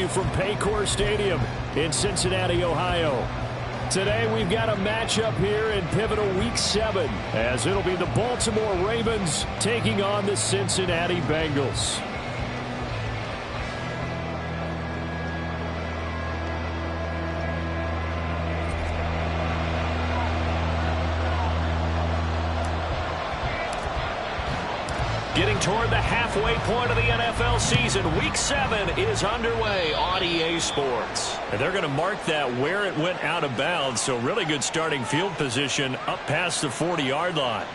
From Paycor Stadium in Cincinnati, Ohio. Today we've got a matchup here in pivotal Week 7 as it'll be the Baltimore Ravens taking on the Cincinnati Bengals. Getting toward the halfway point of the NFL season, Week 7 is underway on EA Sports. And they're going to mark that where it went out of bounds, so really good starting field position up past the 40-yard line.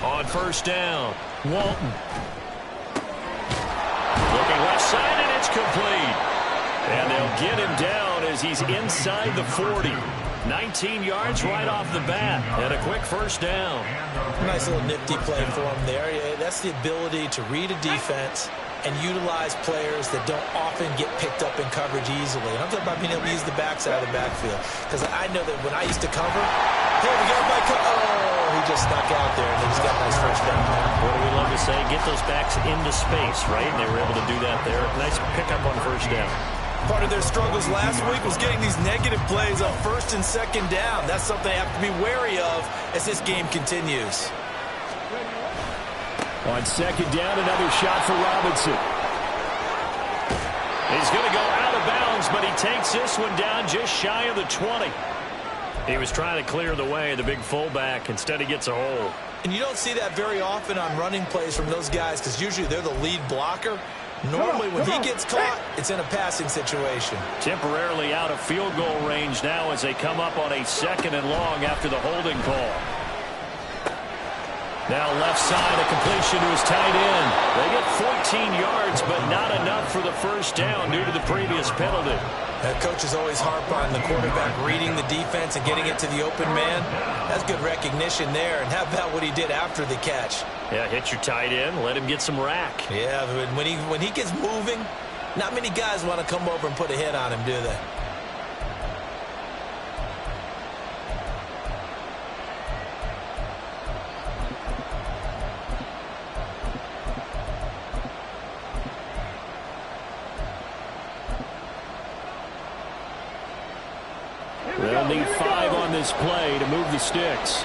On first down, Walton. Looking left side, and it's complete. And they'll get him down as he's inside the 40. 19 yards right off the bat, and a quick first down. Nice little nifty play for him there. Yeah, that's the ability to read a defense and utilize players that don't often get picked up in coverage easily. And I'm talking about being able to use the backside of the backfield. Because I know that when I used to cover, hey, we got my oh, he just snuck out there, and he just got a nice first down. What do we love to say? Get those backs into space, right? And they were able to do that there. Nice pickup on first down. Part of their struggles last week was getting these negative plays on first and second down. That's something they have to be wary of as this game continues. On second down, another shot for Robinson. He's going to go out of bounds, but he takes this one down just shy of the 20. He was trying to clear the way, the big fullback. Instead, he gets a hole. And you don't see that very often on running plays from those guys because usually they're the lead blocker. Normally, when he gets caught, it's in a passing situation. Temporarily out of field goal range now as they come up on a second and long after the holding call. Now left side, a completion to his tight end. They get 14 yards, but not enough for the first down due to the previous penalty. Coaches always harp on the quarterback reading the defense and getting it to the open man. That's good recognition there. And how about what he did after the catch? Yeah, hit your tight end, let him get some rack. Yeah, when he gets moving, not many guys want to come over and put a hit on him, do they? They'll need 5 on this play to move the sticks.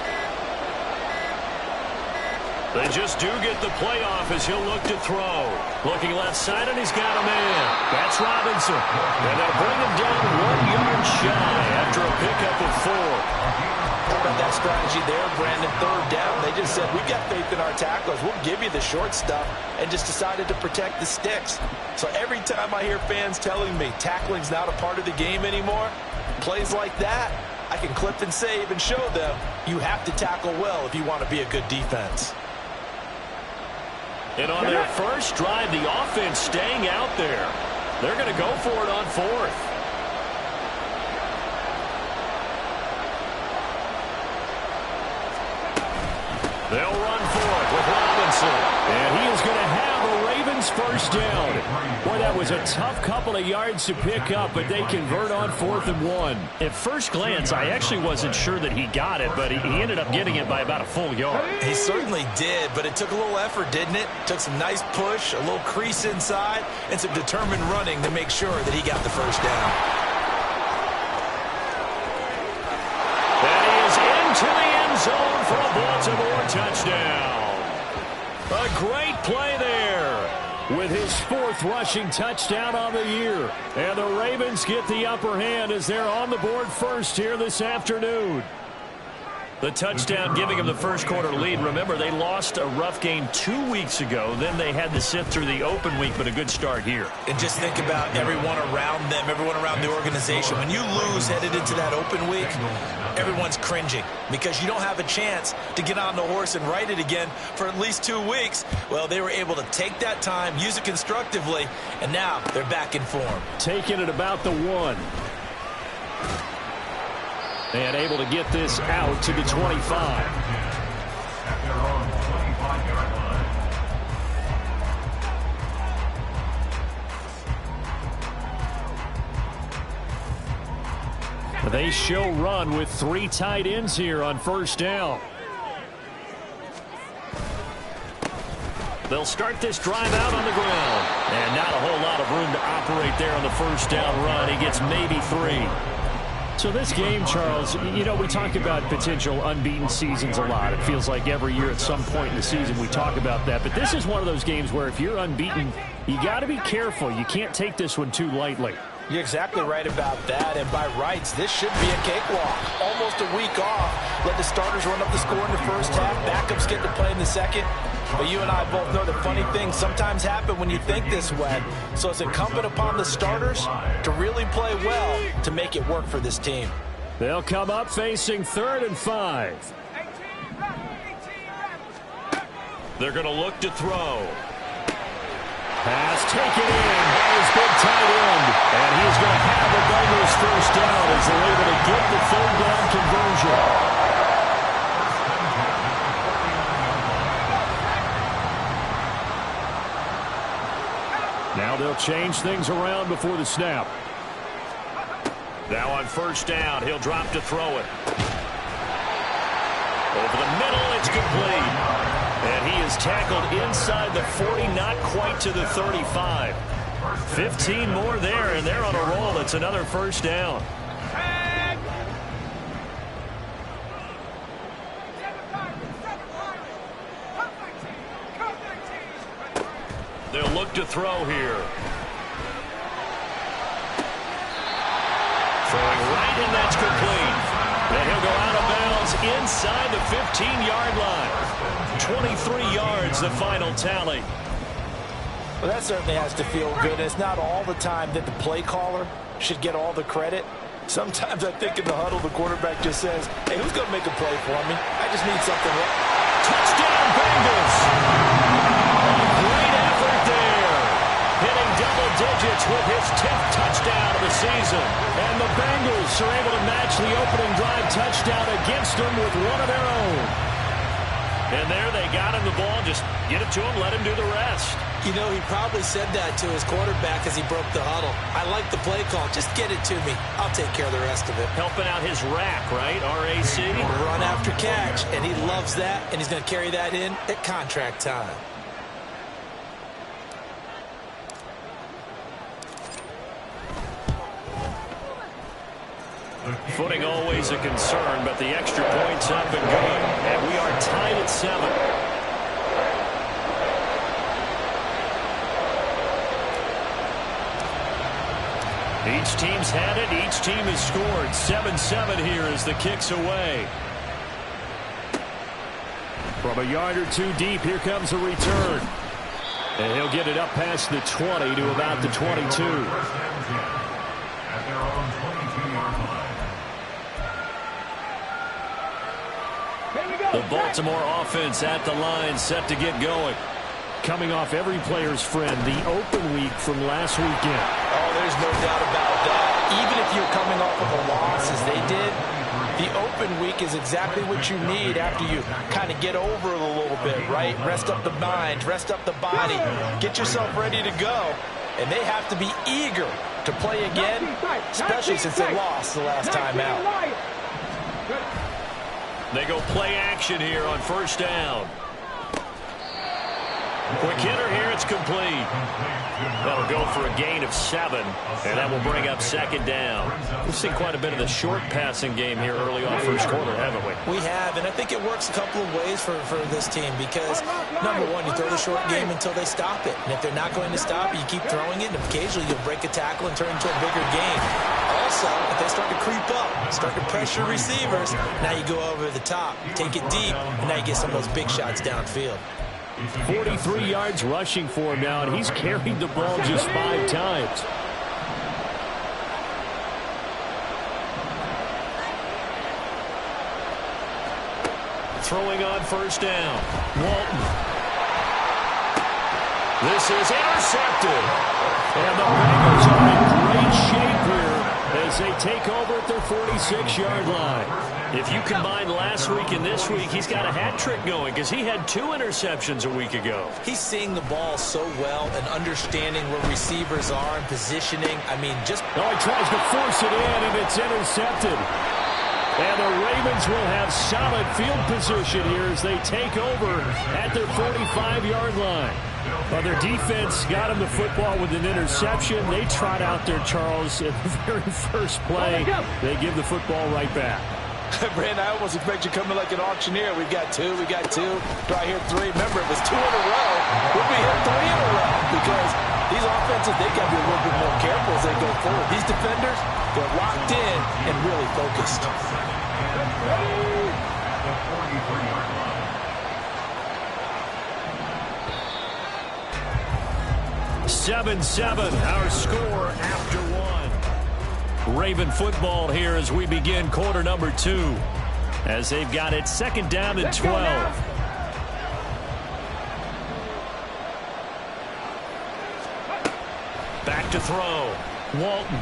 They just do get the play off as he'll look to throw. Looking left side, and he's got a man. That's Robinson. And they'll bring him down 1 yard shy after a pickup of 4. How about that strategy there, Brandon? Third down. They just said, we've got faith in our tacklers. We'll give you the short stuff, and just decided to protect the sticks. So every time I hear fans telling me tackling's not a part of the game anymore, plays like that, I can clip and save and show them you have to tackle well if you want to be a good defense. And on their first drive, the offense staying out there. They're going to go for it on 4th. They'll run for it with Robinson. And he is going to have a Ravens first down. Boy, that was a tough couple of yards to pick up, but they convert on 4th and 1. At first glance, I actually wasn't sure that he got it, but he ended up getting it by about a full yard. He certainly did, but it took a little effort, didn't it? Took some nice push, a little crease inside, and some determined running to make sure that he got the first down. That is into the end zone for a Baltimore touchdown. A great play there with his 4th rushing touchdown on the year. And the Ravens get the upper hand as they're on the board first here this afternoon. The touchdown giving them the first quarter lead. Remember, they lost a rough game 2 weeks ago. Then they had to sit through the open week, but a good start here. And just think about everyone around them, everyone around the organization. When you lose headed into that open week, everyone's cringing because you don't have a chance to get on the horse and ride it again for at least 2 weeks. Well, they were able to take that time, use it constructively, and now they're back in form. Taking it about the 1. And able to get this out to the 25. They show run with 3 tight ends here on first down. They'll start this drive out on the ground. And not a whole lot of room to operate there on the first down run. He gets maybe 3. So this game, Charles, you know, we talk about potential unbeaten seasons a lot. It feels like every year at some point in the season we talk about that. But this is one of those games where if you're unbeaten, you got to be careful. You can't take this one too lightly. You're exactly right about that, and by rights, this should be a cakewalk. Almost a week off. Let the starters run up the score in the first half. Backups get to play in the second. But you and I both know the funny things sometimes happen when you think this way. So it's incumbent upon the starters to really play well to make it work for this team. They'll come up facing 3rd and 5. They're going to look to throw. Pass taken in by his big tight end. And he's going to have the Bengals first down as they're able to get the 3rd down conversion. Now they'll change things around before the snap. Now on first down, he'll drop to throw it. Over the middle, it's complete. And he is tackled inside the 40, not quite to the 35. 15 more there, and they're on a roll. It's another first down. They'll look to throw here. Throwing right, and that's complete. And he'll go out of bounds inside the 15-yard line. 23 yards, the final tally. Well, that certainly has to feel good. It's not all the time that the play caller should get all the credit. Sometimes I think in the huddle, the quarterback just says, hey, who's going to make a play for me? I just need something. Touchdown, Bengals. Great effort there. Hitting double digits with his 10th touchdown of the season. And the Bengals are able to match the opening drive touchdown against them with one of their own. And there they got him the ball. Just get it to him, let him do the rest. You know, he probably said that to his quarterback as he broke the huddle. I like the play call. Just get it to me. I'll take care of the rest of it. Helping out his rack, right? RAC. Run after catch, and he loves that, and he's going to carry that in at contract time. Footing always a concern, but the extra point's up and good. And we are tied at 7. Each team's had it. Each team has scored. 7-7 here as the kick's away. From a yard or two deep, here comes a return. And he'll get it up past the 20 to about the 22. The Baltimore offense at the line, set to get going. Coming off every player's friend, the open week from last weekend. Oh, there's no doubt about that. Even if you're coming off of a loss as they did, the open week is exactly what you need after you kind of get over it a little bit, right? Rest up the mind, rest up the body, get yourself ready to go. And they have to be eager to play again, especially since they lost the last time out. They go play action here on first down. Quick hitter here, it's complete. That'll go for a gain of 7, and that will bring up second down. We've seen quite a bit of the short passing game here early on first quarter, haven't we? We have, and I think it works a couple of ways for this team because, number one, you throw the short game until they stop it. And if they're not going to stop it, you keep throwing it, and occasionally you'll break a tackle and turn into a bigger game. Also, if they they start to creep up, start to pressure receivers. Now you go over the top, take it deep, and now you get some of those big shots downfield. 43 yards rushing for him now, and he's carried the ball just 5 times. Throwing on first down. Walton. This is intercepted. And the Bengals are in great shape here as they take over at their 46-yard line. If you combine last week and this week, he's got a hat trick going because he had 2 interceptions a week ago. He's seeing the ball so well and understanding where receivers are and positioning. I mean, just... Oh, he tries to force it in, and it's intercepted. And the Ravens will have solid field position here as they take over at their 45-yard line. Well, their defense got him the football with an interception. They trot out there, Charles, at the very first play. They give the football right back. Brandon, I almost expect you coming like an auctioneer. We got 2, we got 2. Do I hear 3? Remember, it was 2 in a row. We'll be here 3 in a row because these offenses, they got to be a little bit more careful as they go forward. These defenders, they're locked in and really focused. 7-7, our score after 1. Raven football here as we begin quarter number 2. As they've got it 2nd down and 12. Back to throw. Walton.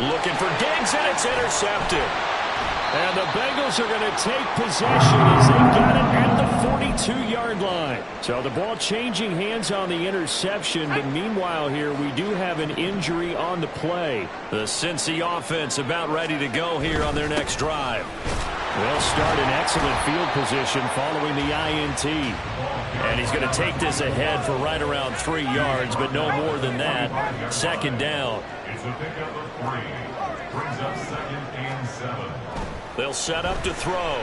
Looking for Diggs, and it's intercepted. And the Bengals are going to take possession as they've got it at the 42-yard line. So the ball changing hands on the interception, but meanwhile here we do have an injury on the play. The Cincy offense about ready to go here on their next drive. They'll start in excellent field position following the INT. And he's going to take this ahead for right around 3 yards, but no more than that. 2nd down. It's a pickup of 3. Brings up 2nd and 7. They'll set up to throw.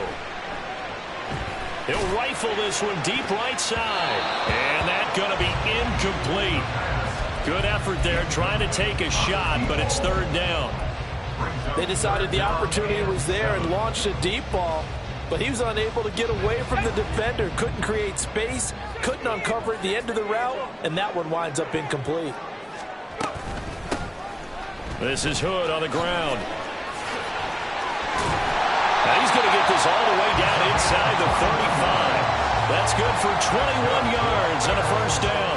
He'll rifle this one deep right side. And that's going to be incomplete. Good effort there trying to take a shot, but it's 3rd down. They decided the opportunity was there and launched a deep ball, but he was unable to get away from the defender. Couldn't create space, couldn't uncover at the end of the route, and that one winds up incomplete. This is Hood on the ground. Now he's going to get this all the way down inside the 35. That's good for 21 yards and a 1st down.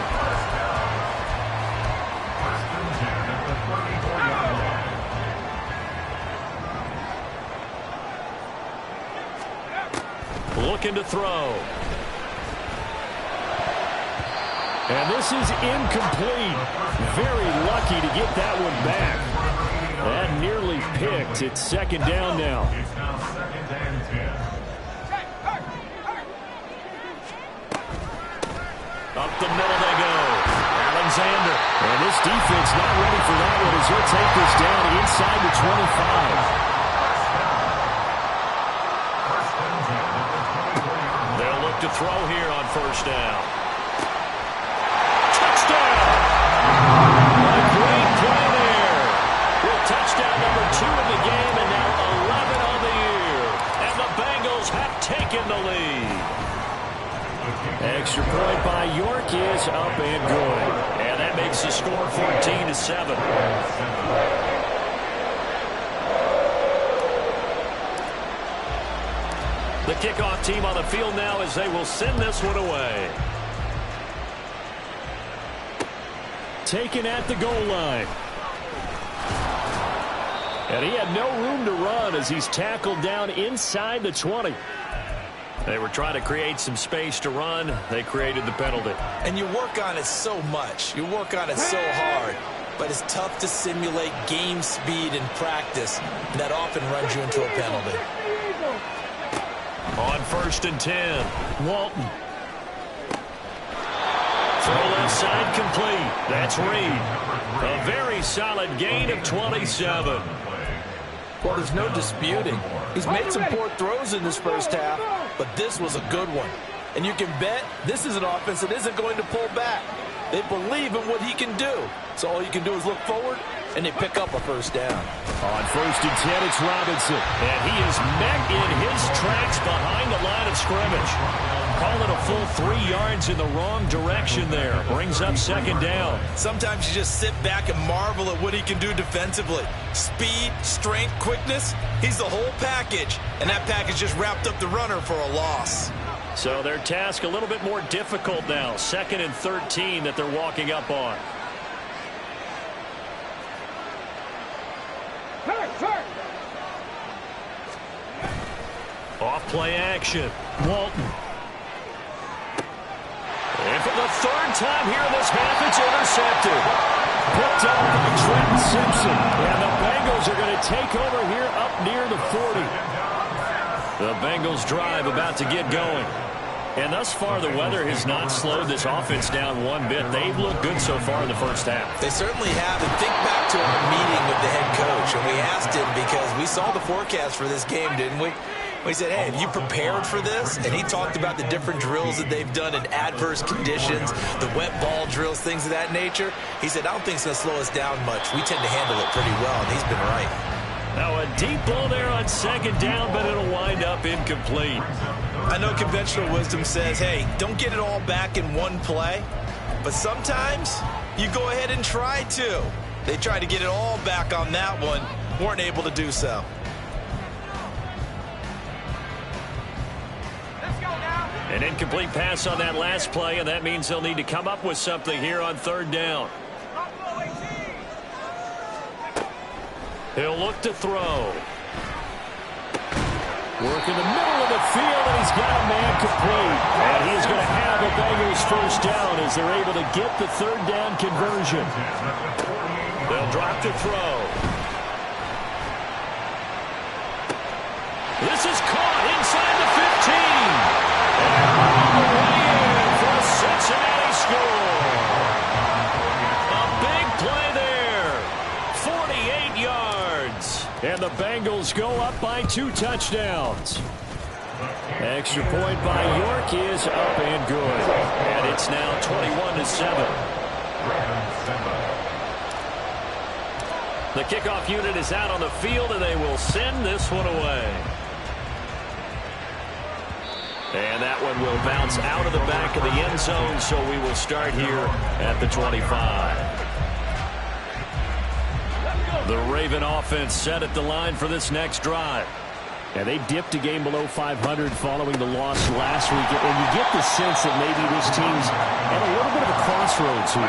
Looking to throw. And this is incomplete. Very lucky to get that one back. That nearly picked. It's 2nd down now. It's now 2nd and 10. Up the middle they go. Alexander. And this defense not ready for that one as he'll take this down inside the 25. They'll look to throw here on 1st down. Touchdown! A great play there. With touchdown number 2 in the game and now 11 on the year. And the Bengals have taken the lead. Extra point by York is up and good. And that makes the score 14-7. The kickoff team on the field now as they will send this one away. Taken at the goal line. And he had no room to run as he's tackled down inside the 20. They were trying to create some space to run. They created the penalty. And you work on it so much. You work on it so hard. But it's tough to simulate game speed in practice. And that often runs you into a penalty. On 1st and 10, Walton. Throw left side complete. That's Reed. A very solid gain of 27. Well, there's no disputing. He's made some poor throws in this 1st half, but this was a good one. And you can bet this is an offense that isn't going to pull back. They believe in what he can do. So all you can do is look forward and they pick up a first down. On 1st and 10, it's Robinson. And he is met in his tracks behind the line of scrimmage. Call it a full 3 yards in the wrong direction there. Brings up 2nd down. Sometimes you just sit back and marvel at what he can do defensively. Speed, strength, quickness. He's the whole package. And that package just wrapped up the runner for a loss. So their task a little bit more difficult now. 2nd and 13 that they're walking up on. Off play action. Walton. And for the 3rd time here in this half, it's intercepted. Picked up by Trenton Simpson. And the Bengals are going to take over here up near the 40. The Bengals drive about to get going. And thus far, the weather has not slowed this offense down one bit. They've looked good so far in the first half. They certainly have. And think back to our meeting with the head coach. And we asked him because we saw the forecast for this game, didn't we? We said, hey, have you prepared for this? And he talked about the different drills that they've done in adverse conditions, the wet ball drills, things of that nature. He said, I don't think it's going to slow us down much. We tend to handle it pretty well, and he's been right. Now a deep ball there on 2nd down, but it'll wind up incomplete. I know conventional wisdom says, hey, don't get it all back in one play. But sometimes you go ahead and try to. They tried to get it all back on that one, weren't able to do so. An incomplete pass on that last play, and that means they'll need to come up with something here on 3rd down. He'll look to throw. Work in the middle of the field, and he's got a man complete. And he's going to have a Bengals first down as they're able to get the 3rd down conversion. They'll drop to throw. This is caught inside the 15. And all the way in for a Cincinnati score. A big play there. 48 yards. And the Bengals go up by 2 touchdowns. Extra point by York is up and good. And it's now 21-7. The kickoff unit is out on the field, and they will send this one away. And that one will bounce out of the back of the end zone, so we will start here at the 25. The Raven offense set at the line for this next drive. And they dipped a game below 500 following the loss last week. And you get the sense that maybe this team's at a little bit of a crossroads here.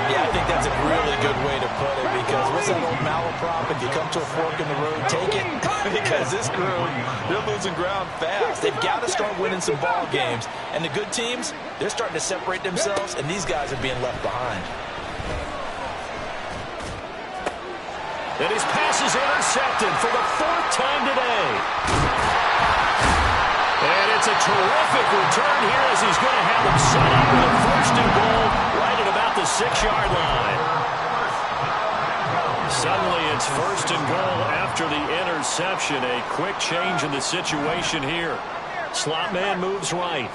Yeah, I think that's a really good way to put it, because what's that old malaprop? If you come to a fork in the road, take it. Because this crew, they're losing ground fast. They've got to start winning some ball games. And the good teams, they're starting to separate themselves, and these guys are being left behind. And his pass is intercepted for the 4th time today. And it's a terrific return here as he's going to have him set up with a 1st and goal right at about the 6-yard line. Suddenly it's 1st and goal after the interception. A quick change in the situation here. Slot man moves right.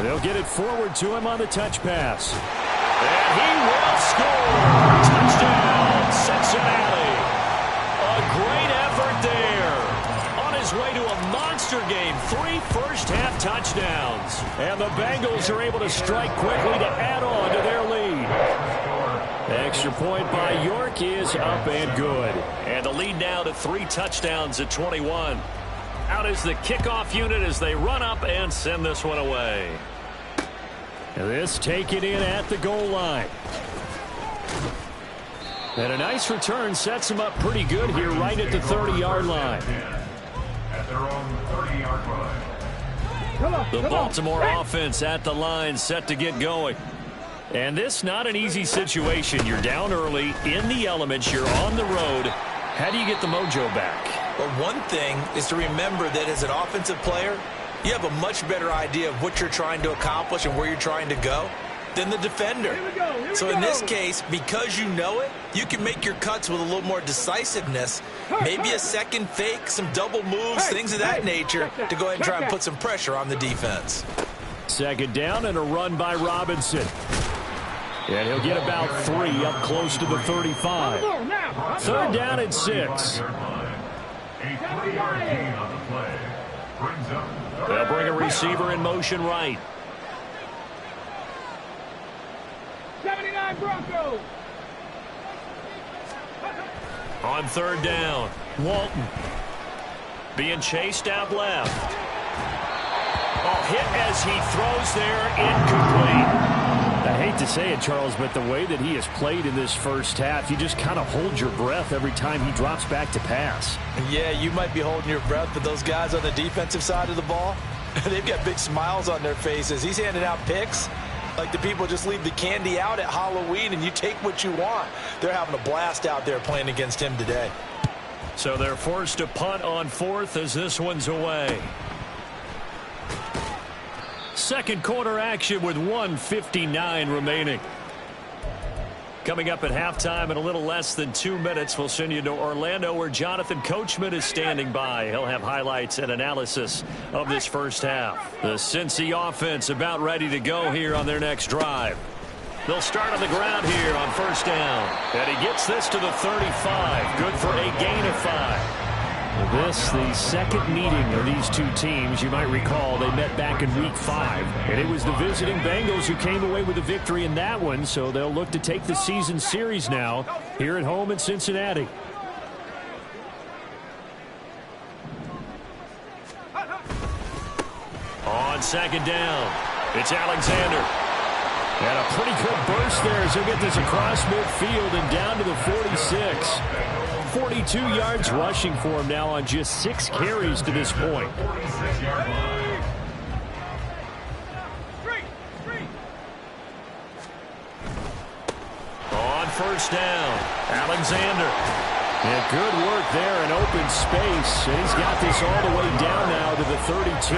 They'll get it forward to him on the touch pass. And he will score. Touchdown, Cincinnati. A great effort there. On his way to a monster game. 3 first-half touchdowns. And the Bengals are able to strike quickly to add on to their lead. Extra point by York is up and good. And the lead now to 3 touchdowns at 21. Out is the kickoff unit as they run up and send this one away. This taken in at the goal line. And a nice return sets him up pretty good here right at the 30-yard line. At their own 30-yard line. The Baltimore offense at the line set to get going. And this not an easy situation. You're down early, in the elements, you're on the road. How do you get the mojo back? Well, one thing is to remember that as an offensive player, you have a much better idea of what you're trying to accomplish and where you're trying to go than the defender. So in this case, because you know it, you can make your cuts with a little more decisiveness. Maybe a second fake, some double moves, things of that nature to go ahead and try and put some pressure on the defense. 2nd down and a run by Robinson. And he'll get about 3 up close to the 35. 3rd down and 6. A 3-yard gain on the play. Brings up They'll bring a receiver in motion right. 79 Broncos. On 3rd down, Walton being chased out left. Hit as he throws there, incomplete. I hate to say it, Charles, but the way that he has played in this first half, you just kind of hold your breath every time he drops back to pass. Yeah, you might be holding your breath, but those guys on the defensive side of the ball, they've got big smiles on their faces. He's handing out picks like the people just leave the candy out at Halloween and you take what you want. They're having a blast out there playing against him today. So they're forced to punt on 4th as this one's away. Second quarter action with 1:59 remaining. Coming up at halftime in a little less than 2 minutes, we'll send you to Orlando where Jonathan Coachman is standing by. He'll have highlights and analysis of this first half. The Cincy offense about ready to go here on their next drive. They'll start on the ground here on 1st down. And he gets this to the 35. Good for a gain of 5. This, the second meeting of these two teams. You might recall they met back in Week 5. And it was the visiting Bengals who came away with a victory in that one. So they'll look to take the season series now here at home in Cincinnati. On 2nd down, it's Alexander. And a pretty good burst there as he'll get this across midfield and down to the 46. 42 yards rushing for him now on just 6 carries to this point. On 1st down, Alexander. And good work there in open space. And he's got this all the way down now to the 32.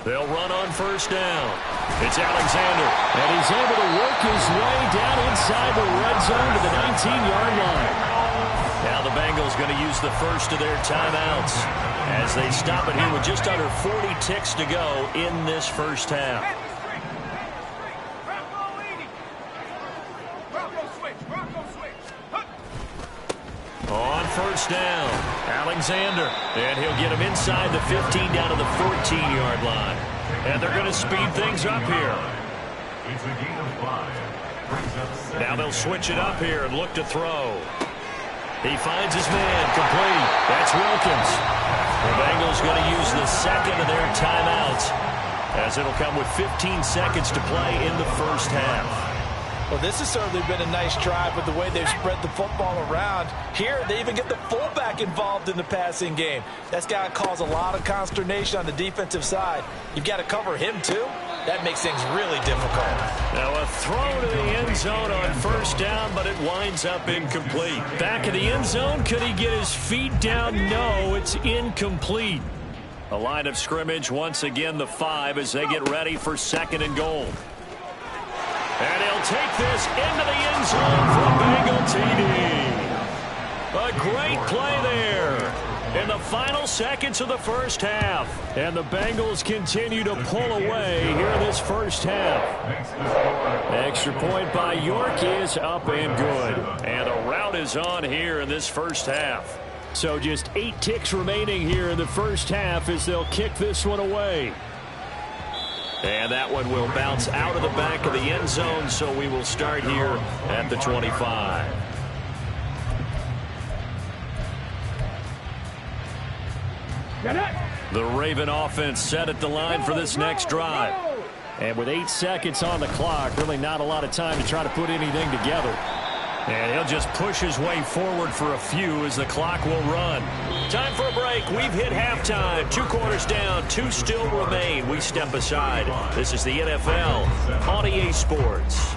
They'll run on 1st down. It's Alexander. And he's able to work his way down inside the red zone to the 19-yard line. Now the Bengals going to use the first of their timeouts as they stop it here with just under 40 ticks to go in this first half. On 1st down, Alexander. And he'll get him inside the 15 down to the 14-yard line. And they're going to speed things up here. It's a gain of 5. Now they'll switch it up here and look to throw. He finds his man, complete. That's Wilkins. The Bengals going to use the second of their timeouts as it'll come with 15 seconds to play in the first half. Well, this has certainly been a nice drive with the way they've spread the football around. Here, they even get the fullback involved in the passing game. That's got to cause a lot of consternation on the defensive side. You've got to cover him, too. That makes things really difficult. Now a throw to the end zone on 1st down, but it winds up incomplete. Back in the end zone, could he get his feet down? No, it's incomplete. A line of scrimmage, once again, the 5 as they get ready for 2nd and goal. And he'll take this into the end zone for a Bengal TD. A great play there in the final seconds of the first half. And the Bengals continue to pull away here in this first half. Extra point by York is up and good. And the rout is on here in this first half. So just 8 ticks remaining here in the first half as they'll kick this one away. And that one will bounce out of the back of the end zone, so we will start here at the 25. The Raven offense set at the line for this next drive. And with 8 seconds on the clock, really not a lot of time to try to put anything together. And he'll just push his way forward for a few as the clock will run. Time for a break. We've hit halftime. 2 quarters down. 2 still remain. We step aside. This is the NFL on EA Sports.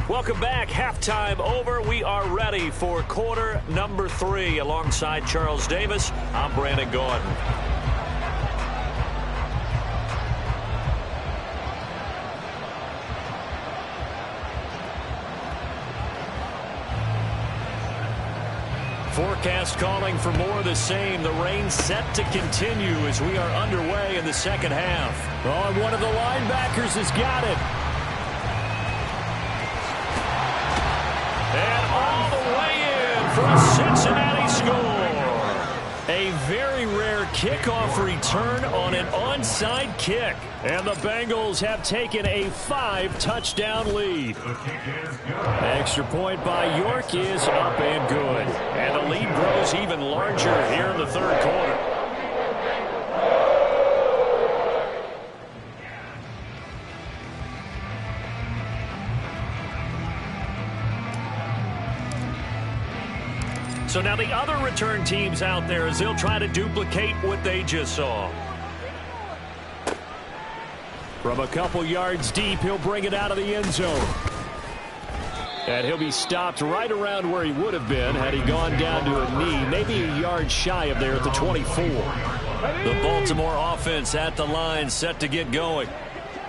Welcome back. Halftime over. We are ready for quarter number 3. Alongside Charles Davis, I'm Brandon Gordon. forecast calling for more of the same. The rain set to continue as we are underway in the second half. Oh, and one of the linebackers has got it. And all the way in for a Cincinnati score. A very rare kickoff return on an onside kick. And the Bengals have taken a 5-touchdown lead. Extra point by York is up and good. And the lead grows even larger here in the third quarter. So now the other return teams out there as they'll try to duplicate what they just saw. From a couple yards deep, he'll bring it out of the end zone. And he'll be stopped right around where he would have been had he gone down to a knee, maybe a yard shy of there at the 24. The Baltimore offense at the line, set to get going.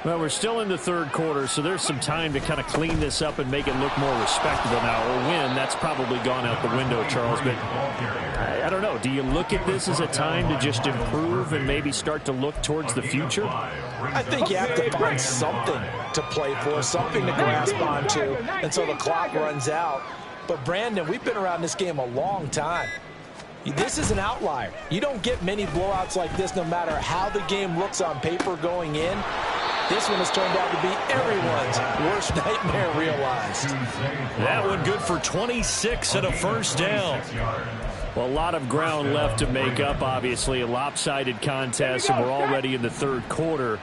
Well, we're still in the third quarter, so there's some time to kind of clean this up and make it look more respectable now. Or win, that's probably gone out the window, Charles. But I don't know. Do you look at this as a time to just improve and maybe start to look towards the future? I think you have to find something to play for, something to grasp onto until the clock runs out. But, Brandon, we've been around this game a long time. This is an outlier. You don't get many blowouts like this no matter how the game looks on paper going in. This one has turned out to be everyone's worst nightmare realized. That one good for 26 and a first down. Well, a lot of ground left to make up, obviously. A lopsided contest, and we're already in the third quarter.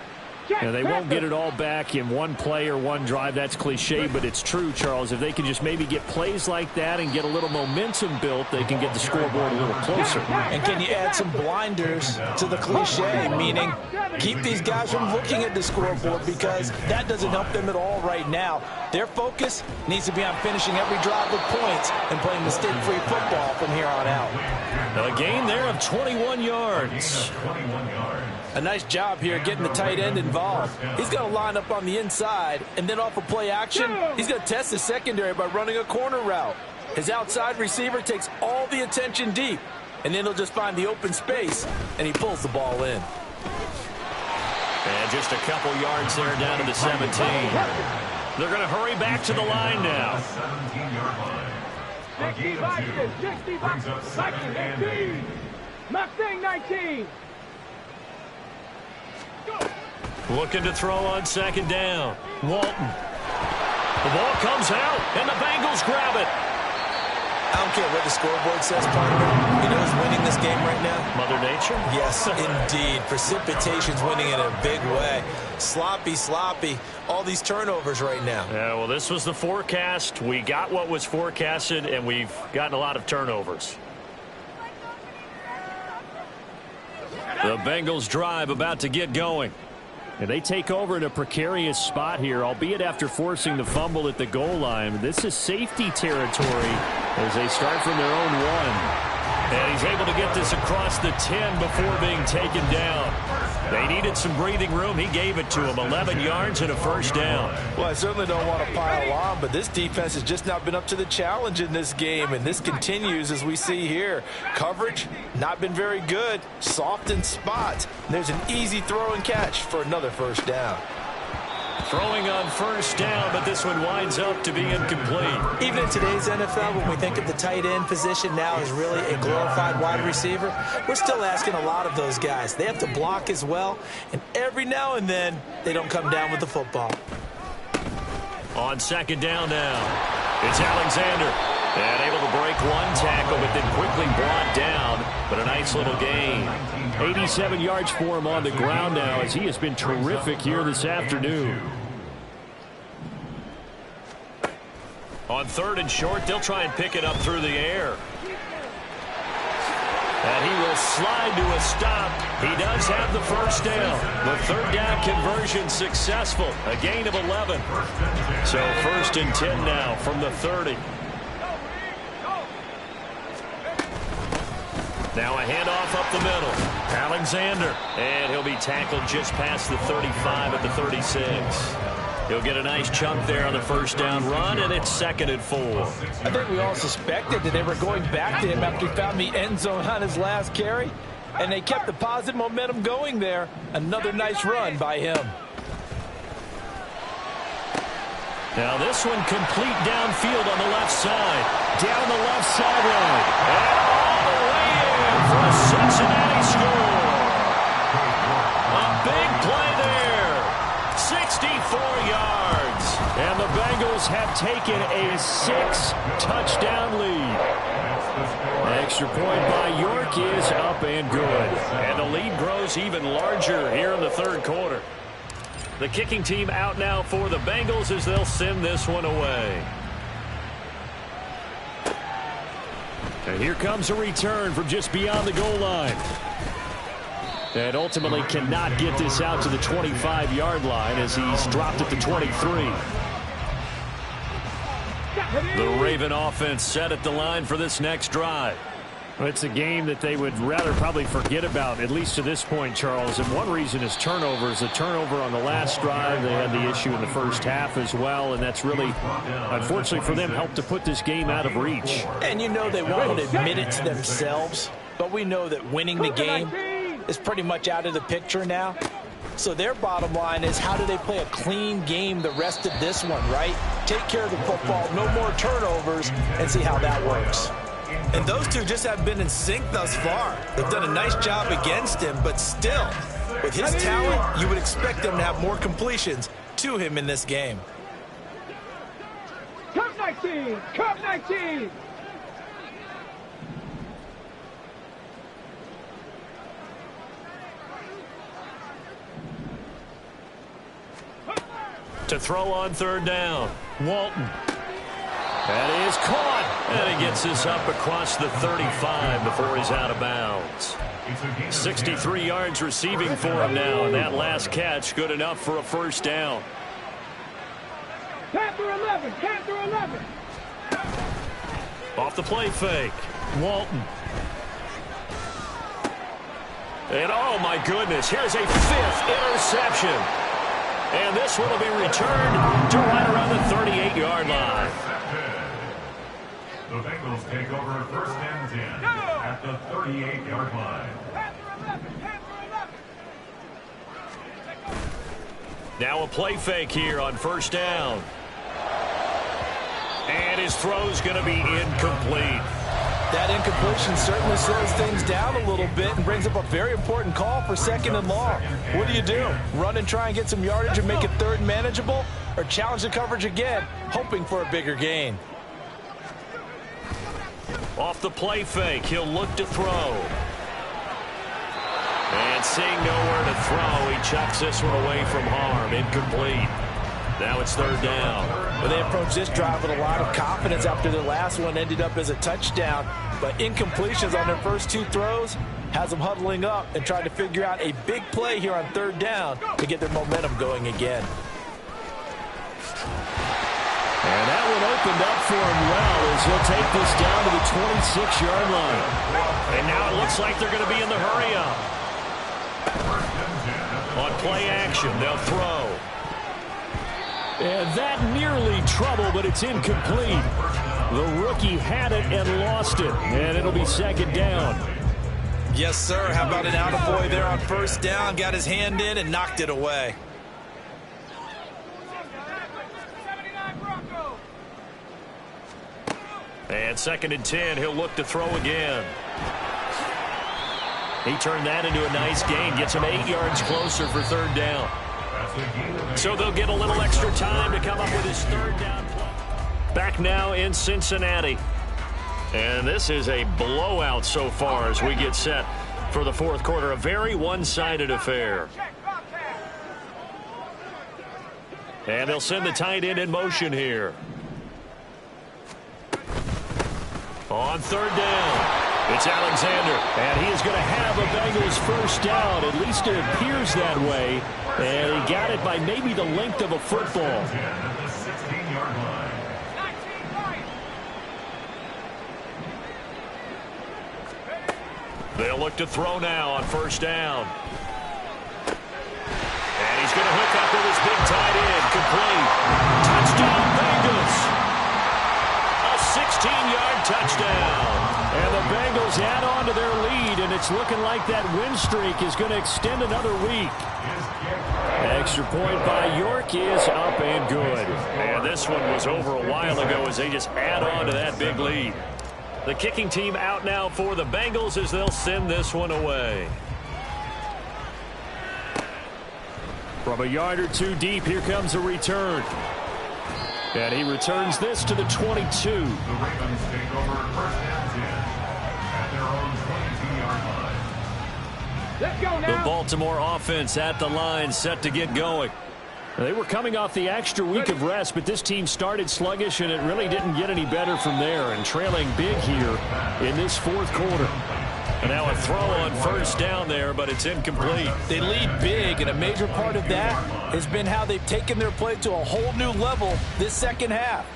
Now, they won't get it all back in one play or one drive. That's cliche, but it's true, Charles. If they can just maybe get plays like that and get a little momentum built, they can get the scoreboard a little closer. And can you add some blinders to the cliche, meaning keep these guys from looking at the scoreboard because that doesn't help them at all right now. Their focus needs to be on finishing every drive with points and playing mistake-free football from here on out. A gain there of 21 yards. A nice job here getting the tight end involved. He's going to line up on the inside, and then off of play action, he's going to test the secondary by running a corner route. His outside receiver takes all the attention deep, and then he'll just find the open space, and he pulls the ball in. And just a couple yards there down to the 17. They're going to hurry back to the line now. 60 Vikings, 19. Mustang 19. Looking to throw on second down. Walton. The ball comes out, and the Bengals grab it. I don't care what the scoreboard says, partner. You know who's winning this game right now? Mother Nature? Yes, indeed. Precipitation's winning in a big way. Sloppy, sloppy. All these turnovers right now. Yeah, well, this was the forecast. We got what was forecasted, and we've gotten a lot of turnovers. The Bengals drive about to get going. And they take over in a precarious spot here, albeit after forcing the fumble at the goal line. This is safety territory as they start from their own one. And he's able to get this across the 10 before being taken down. They needed some breathing room. He gave it to him. 11 yards and a first down. Well, I certainly don't want to pile on, but this defense has just not been up to the challenge in this game, and this continues as we see here. Coverage, not been very good. Soft in spots. There's an easy throw and catch for another first down. Throwing on first down, but this one winds up to be incomplete. Even in today's NFL, when we think of the tight end position now as really a glorified wide receiver, we're still asking a lot of those guys. They have to block as well, and every now and then, they don't come down with the football. On second down now, it's Alexander. And able to break one tackle, but then quickly brought down. But a nice little gain. 87 yards for him on the ground now as he has been terrific here this afternoon. On third and short, they'll try and pick it up through the air. And he will slide to a stop. He does have the first down. The third down conversion successful. A gain of 11. So first and 10 now from the 30. Now a handoff up the middle. Alexander. And he'll be tackled just past the 35 at the 36. He'll get a nice chunk there on the first down run, and it's 2nd and 4. I think we all suspected that they were going back to him after he found the end zone on his last carry, and they kept the positive momentum going there. Another nice run by him. Now this one complete downfield on the left side. Down the left sideline. And all the way in for a Cincinnati score. A big play there. 64 yards. And the Bengals have taken a 6-touchdown lead. Extra point by York is up and good. And the lead grows even larger here in the third quarter. The kicking team out now for the Bengals as they'll send this one away. And here comes a return from just beyond the goal line. And ultimately cannot get this out to the 25-yard line as he's dropped at the 23. The Raven offense set at the line for this next drive. Well, it's a game that they would rather probably forget about, at least to this point, Charles. And one reason is turnovers. The turnover on the last drive, they had the issue in the first half as well. And that's really, unfortunately for them, helped to put this game out of reach. And you know they won't admit it to themselves, but we know that winning the game is pretty much out of the picture now. So their bottom line is, how do they play a clean game the rest of this one, right? Take care of the football, no more turnovers, and see how that works. And those two just have been in sync thus far. They've done a nice job against him, but still, with his talent, you would expect them to have more completions to him in this game. Cup 19! Cup 19! To throw on third down, Walton. That is caught. And he gets this up across the 35 before he's out of bounds. 63 yards receiving for him now, and that last catch good enough for a first down. Panther 11! Panther 11! Off the play fake, Walton. And oh my goodness, here's a 5th interception. And this one will be returned to right around the 38-yard line. The Bengals take over 1st and 10 at the 38-yard line. Now a play fake here on first down. And his throw's going to be incomplete. That incompletion certainly slows things down a little bit and brings up a very important call for 2nd and long. What do? Run and try and get some yardage and make it 3rd manageable? Or challenge the coverage again, hoping for a bigger gain? Off the play fake, he'll look to throw. And seeing nowhere to throw, he chucks this one away from harm. Incomplete. Now it's 3rd down. Well, they approached this drive with a lot of confidence after their last one ended up as a touchdown. But incompletions on their first 2 throws has them huddling up and trying to figure out a big play here on 3rd down to get their momentum going again. And that one opened up for him well as he'll take this down to the 26-yard line. And now it looks like they're going to be in the hurry up. On play action, they'll throw. And that nearly trouble, but it's incomplete. The rookie had it and lost it. And it'll be 2nd down. Yes, sir. How about an attaboy there on 1st down? Got his hand in and knocked it away. And 2nd and 10, he'll look to throw again. He turned that into a nice gain, gets him 8 yards closer for 3rd down. So they'll get a little extra time to come up with his 3rd down play. Back now in Cincinnati. And this is a blowout so far as we get set for the 4th quarter. A very one-sided affair. And they'll send the tight end in motion here. On 3rd down, it's Alexander, and he is going to have a Bengals first down. At least it appears that way, and he got it by maybe the length of a football. They'll look to throw now on 1st down. And he's He's going to hook up with his big tight end. Complete. Touchdown, Bengals. A 16-yard touchdown. And the Bengals add on to their lead, and it's looking like that win streak is going to extend another week. Extra point by York is up and good. And this one was over a while ago as they just add on to that big lead. The kicking team out now for the Bengals as they'll send this one away. From a yard or two deep, here comes a return. And he returns this to the 22. The Ravens take over first and 10 at their own 22-yard line. Let's go The now. Baltimore offense at the line, set to get going. They were coming off the extra week of rest, but this team started sluggish, and it really didn't get any better from there, and trailing big here in this fourth quarter. And now a throw on first down there, but it's incomplete. They lead big, and a major part of that has been how they've taken their play to a whole new level this second half.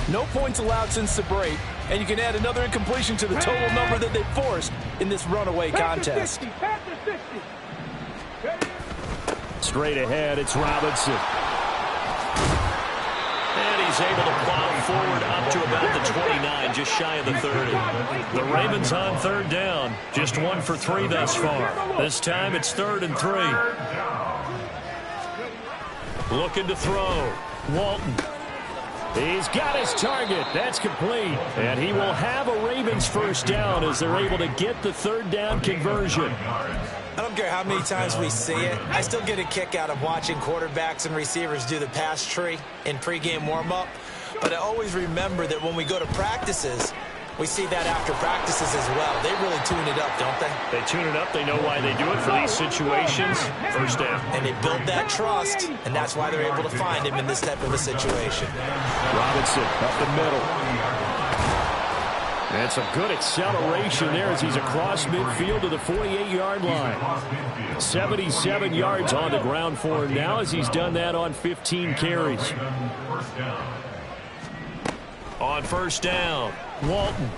No points allowed since the break, and you can add another incompletion to the total number that they forced in this runaway contest. Pass the 60. Straight ahead, it's Robinson. And he's able to plow forward up to about the 29, just shy of the 30. The Ravens on third down, just 1 for 3 thus far. This time it's 3rd and 3. Looking to throw. Walton. He's got his target. That's complete. And he will have a Ravens first down as they're able to get the third down conversion. I don't care how many times we see it. I still get a kick out of watching quarterbacks and receivers do the pass tree in pregame warm-up. But I always remember that when we go to practices, we see that after practices as well. They really tune it up, don't they? They tune it up. They know why they do it for these situations. First down. And they build that trust, and that's why they're able to find him in this type of a situation. Robinson up the middle. And some good acceleration there as he's across midfield to the 48-yard line. 77 yards on the ground for him now as he's done that on 15 carries. On first down, Walton.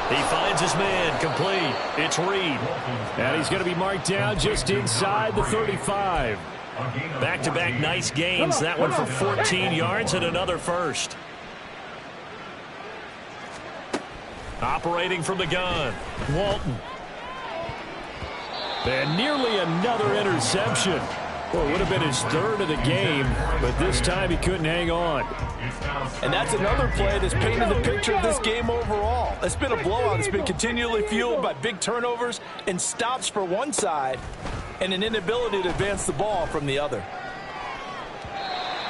He finds his man, complete. It's Reed. And he's going to be marked down just inside the 35. Back-to-back nice gains. That one for 14 yards and another first. Operating from the gun, Walton. And nearly another interception. Well, it would have been his 3rd of the game, but this time he couldn't hang on. And that's another play that's painted the picture of this game overall. It's been a blowout. It's been continually fueled by big turnovers and stops for one side and an inability to advance the ball from the other.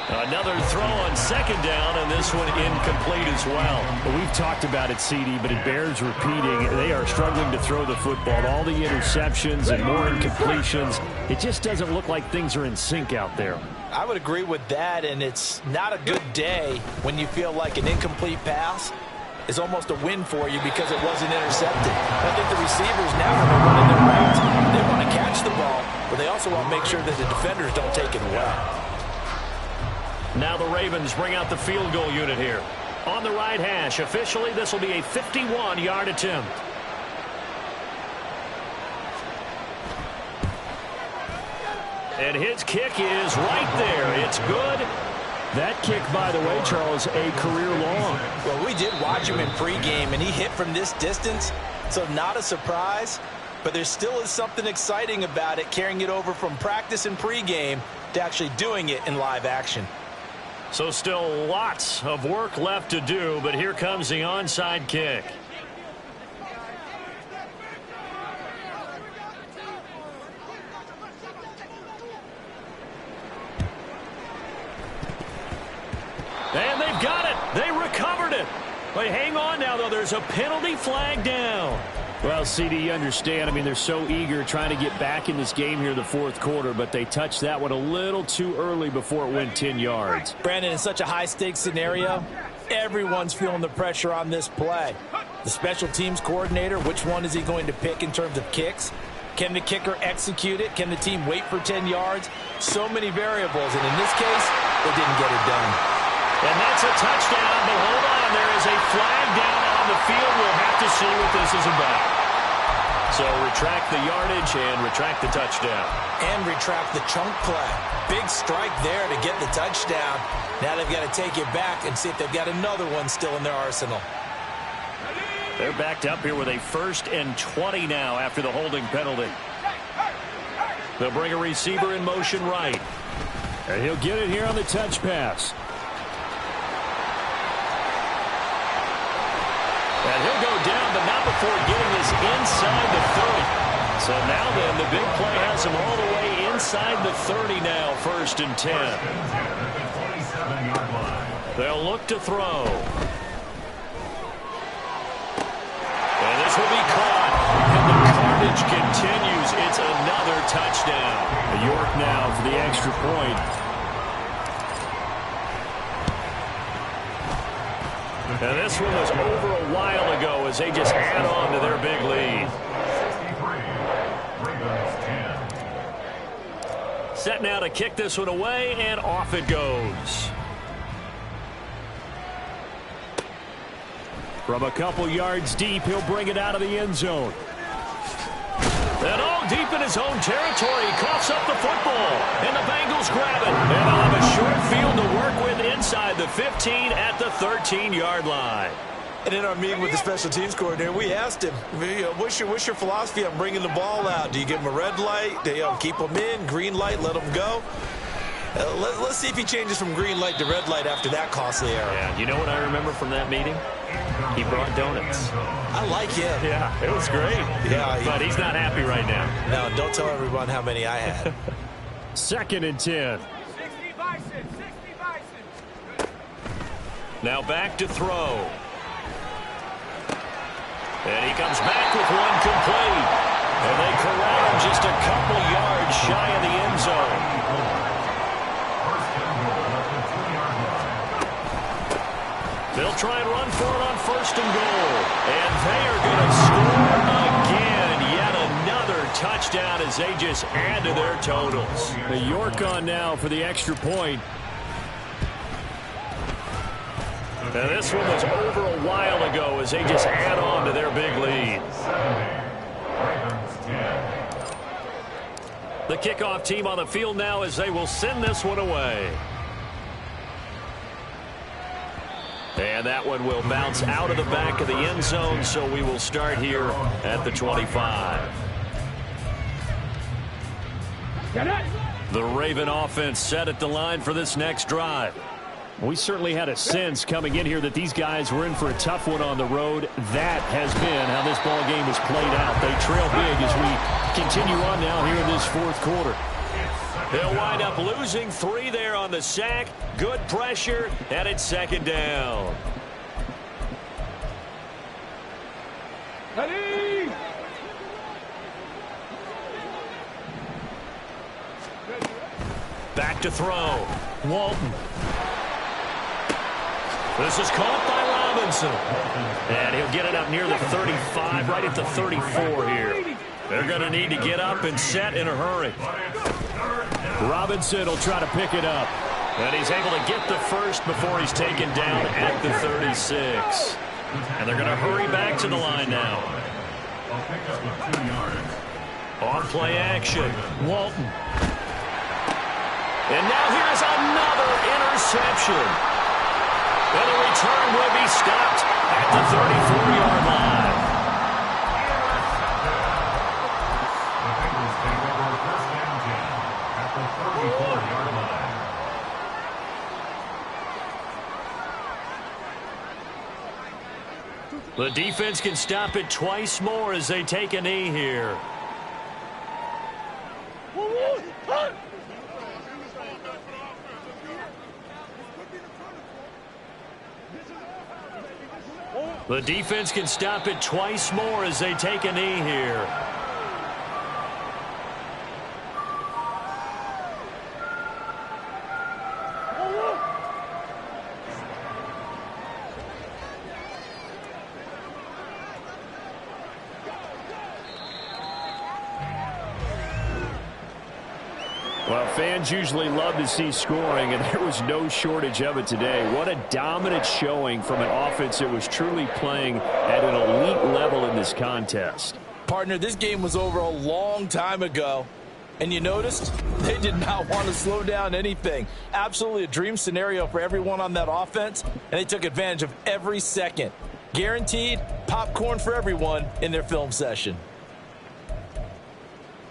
Another throw on second down, and this one incomplete as well. We've talked about it, CD, but it bears repeating. They are struggling to throw the football. All the interceptions and more incompletions. It just doesn't look like things are in sync out there. I would agree with that, and it's not a good day when you feel like an incomplete pass is almost a win for you because it wasn't intercepted. I think the receivers now when they're running their routes, they want to catch the ball, but they also want to make sure that the defenders don't take it away. Now the Ravens bring out the field goal unit here. On the right hash, officially this will be a 51-yard attempt. And his kick is right there. It's good. That kick, by the way, Charles, a career long. Well, we did watch him in pregame, and he hit from this distance, so not a surprise. But there still is something exciting about it, carrying it over from practice and pregame to actually doing it in live action. So still lots of work left to do, but here comes the onside kick. And they've got it. They recovered it. They hang on now, though. There's a penalty flag down. Well, CD, you understand. I mean, they're so eager trying to get back in this game here in the fourth quarter, but they touched that one a little too early before it went 10 yards. Brandon, in such a high-stakes scenario, everyone's feeling the pressure on this play. The special teams coordinator, which one is he going to pick in terms of kicks? Can the kicker execute it? Can the team wait for 10 yards? So many variables, and in this case, they didn't get it done. And that's a touchdown, but hold on. There is a flag down on the field. We'll have to see what this is about. So retract the yardage and retract the touchdown. And retract the chunk play. Big strike there to get the touchdown. Now they've got to take it back and see if they've got another one still in their arsenal. They're backed up here with a 1st and 20 now after the holding penalty. They'll bring a receiver in motion right. And he'll get it here on the touch pass. And he'll go down, but not before getting this inside the 30. So now then, the big play has him all the way inside the 30 now, 1st and 10. They'll look to throw. And this will be caught. And the carnage continues. It's another touchdown. York now for the extra point. And this one was over a while ago as they just add on to their big lead. Set now to kick this one away, and off it goes. From a couple yards deep, he'll bring it out of the end zone. And all deep in his own territory, he coughs up the football. And the Bengals grab it. And they'll have a short field to work with inside the 15 at the 13-yard line. And in our meeting with the special teams coordinator, we asked him, what's your philosophy on bringing the ball out? Do you give him a red light? Do you keep him in? Green light, let him go? Let's see if he changes from green light to red light after that costly error. Yeah, you know what I remember from that meeting? He brought donuts. I like him. Yeah, it was great. Yeah, but he's not happy right now. No, don't tell everyone how many I had. 2nd and 10. 60 Bison, 60 Bison. Now back to throw. And he comes back with one complete. And they corral him just a couple yards shy of the end zone. They'll try and run for it on 1st and goal. And they are going to score again. Yet another touchdown as they just add to their totals. The York on now for the extra point. Now this one was over a while ago as they just add on to their big lead. The kickoff team on the field now as they will send this one away. And that one will bounce out of the back of the end zone, so we will start here at the 25. The Raven offense set at the line for this next drive. We certainly had a sense coming in here that these guys were in for a tough one on the road. That has been how this ball game has played out. They trail big as we continue on now here in this 4th quarter. They'll wind up losing 3 there on the sack. Good pressure, and it's 2nd down. Ready? Back to throw. Walton. This is caught by Robinson. And he'll get it up near the 35, right at the 34 here. They're going to need to get up and set in a hurry. Robinson will try to pick it up. And he's able to get the first before he's taken down at the 36. And they're going to hurry back to the line now. On play action, Walton. And now here's another interception. And the return will be stopped at the 34-yard line. The defense can stop it twice more as they take a knee here. The defense can stop it twice more as they take a knee here. Well, fans usually love to see scoring, and there was no shortage of it today. What a dominant showing from an offense that was truly playing at an elite level in this contest. Partner, this game was over a long time ago. And you noticed they did not want to slow down anything. Absolutely a dream scenario for everyone on that offense, and they took advantage of every second. Guaranteed popcorn for everyone in their film session.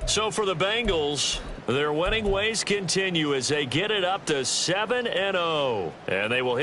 So for the Bengals, their winning ways continue as they get it up to 7-0. And they will hit